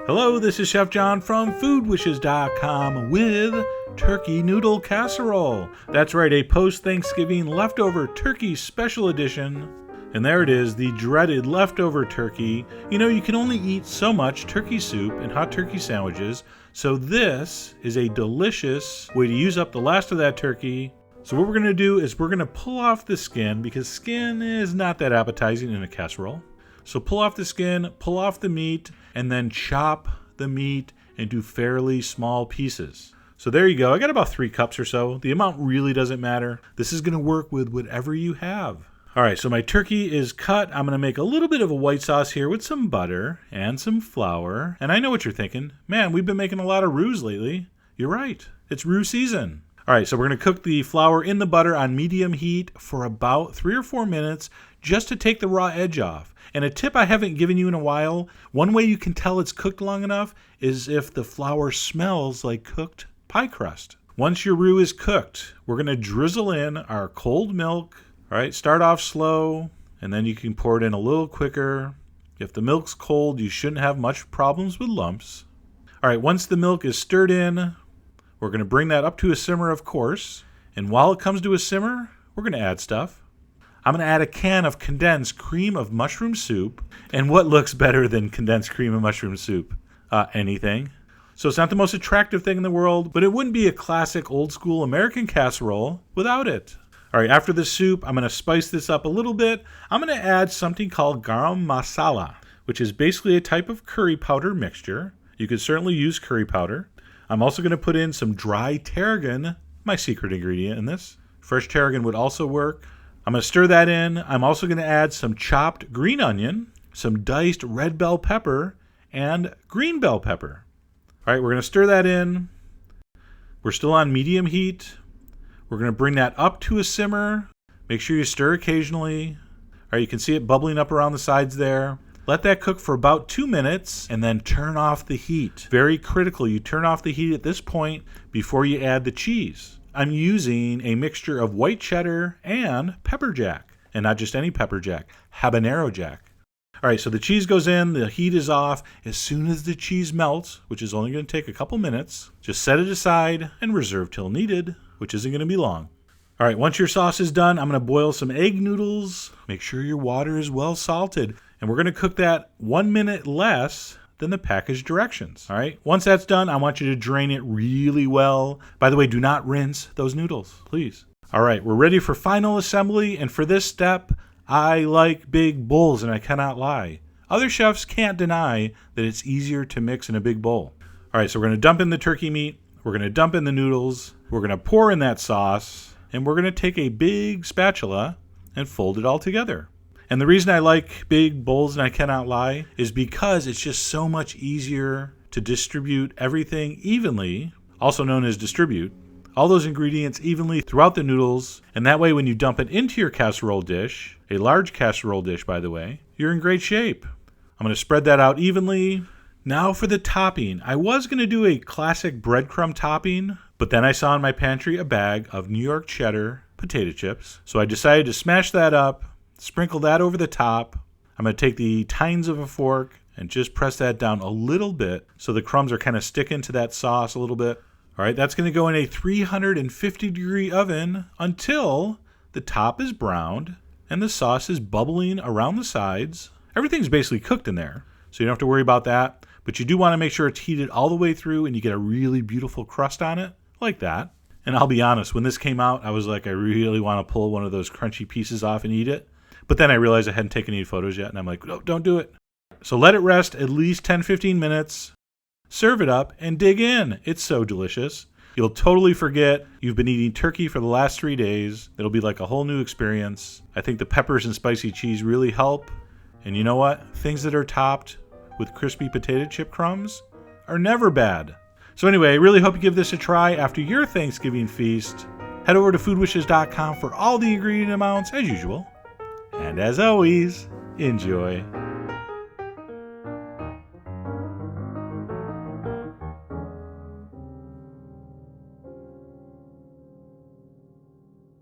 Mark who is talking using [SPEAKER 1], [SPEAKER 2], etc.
[SPEAKER 1] Hello, this is Chef John from foodwishes.com with turkey noodle casserole. That's right, a post-Thanksgiving leftover turkey special edition. And there it is, the dreaded leftover turkey. You know, you can only eat so much turkey soup and hot turkey sandwiches, so this is a delicious way to use up the last of that turkey. So what we're going to do is we're going to pull off the skin, because skin is not that appetizing in a casserole. So pull off the skin, pull off the meat, and then chop the meat into fairly small pieces. So there you go. I got about 3 cups or so. The amount really doesn't matter. This is going to work with whatever you have. All right, so my turkey is cut. I'm going to make a little bit of a white sauce here with some butter and some flour. And I know what you're thinking. Man, we've been making a lot of roux lately. You're right. It's roux season. All right, so we're going to cook the flour in the butter on medium heat for about 3 or 4 minutes just to take the raw edge off. And a tip I haven't given you in a while, one way you can tell it's cooked long enough is if the flour smells like cooked pie crust. Once your roux is cooked, we're going to drizzle in our cold milk. All right, start off slow, and then you can pour it in a little quicker. If the milk's cold, you shouldn't have much problems with lumps. All right, once the milk is stirred in, we're going to bring that up to a simmer, of course. And while it comes to a simmer, we're going to add stuff. I'm going to add a can of condensed cream of mushroom soup. And what looks better than condensed cream of mushroom soup? Anything. So it's not the most attractive thing in the world, but it wouldn't be a classic old school American casserole without it. All right, after the soup, I'm going to spice this up a little bit. I'm going to add something called garam masala, which is basically a type of curry powder mixture. You could certainly use curry powder. I'm also going to put in some dry tarragon, my secret ingredient in this. Fresh tarragon would also work. I'm going to stir that in. I'm also going to add some chopped green onion, some diced red bell pepper, and green bell pepper. All right, we're going to stir that in. We're still on medium heat. We're going to bring that up to a simmer. Make sure you stir occasionally. All right, you can see it bubbling up around the sides there. Let that cook for about 2 minutes and then turn off the heat. Very critical, you turn off the heat at this point before you add the cheese. I'm using a mixture of white cheddar and pepper jack. And not just any pepper jack, habanero jack. All right, so the cheese goes in, the heat is off. As soon as the cheese melts, which is only going to take a couple minutes, just set it aside and reserve till needed, which isn't going to be long. All right, once your sauce is done, I'm going to boil some egg noodles. Make sure your water is well salted. And we're going to cook that 1 minute less than the package directions. All right, once that's done, I want you to drain it really well. By the way, do not rinse those noodles, please. All right, we're ready for final assembly. And for this step, I like big bowls, and I cannot lie. Other chefs can't deny that it's easier to mix in a big bowl. All right, so we're going to dump in the turkey meat. We're going to dump in the noodles. We're going to pour in that sauce. And we're going to take a big spatula and fold it all together. And the reason I like big bowls, and I cannot lie, is because it's just so much easier to distribute everything evenly, also known as distribute, all those ingredients evenly throughout the noodles. And that way, when you dump it into your casserole dish, a large casserole dish, by the way, you're in great shape. I'm going to spread that out evenly. Now for the topping. I was going to do a classic breadcrumb topping, but then I saw in my pantry a bag of New York cheddar potato chips. So I decided to smash that up, sprinkle that over the top. I'm going to take the tines of a fork and just press that down a little bit so the crumbs are kind of sticking to that sauce a little bit. All right, that's going to go in a 350-degree oven until the top is browned and the sauce is bubbling around the sides. Everything's basically cooked in there, so you don't have to worry about that. But you do want to make sure it's heated all the way through and you get a really beautiful crust on it, like that. And I'll be honest, when this came out, I was like, I really want to pull one of those crunchy pieces off and eat it. But then I realized I hadn't taken any photos yet, and I'm like, no, don't do it. So let it rest at least 10-15 minutes. Serve it up and dig in. It's so delicious. You'll totally forget you've been eating turkey for the last 3 days. It'll be like a whole new experience. I think the peppers and spicy cheese really help. And you know what? Things that are topped with crispy potato chip crumbs are never bad. So anyway, I really hope you give this a try after your Thanksgiving feast. Head over to foodwishes.com for all the ingredient amounts as usual. And as always, enjoy.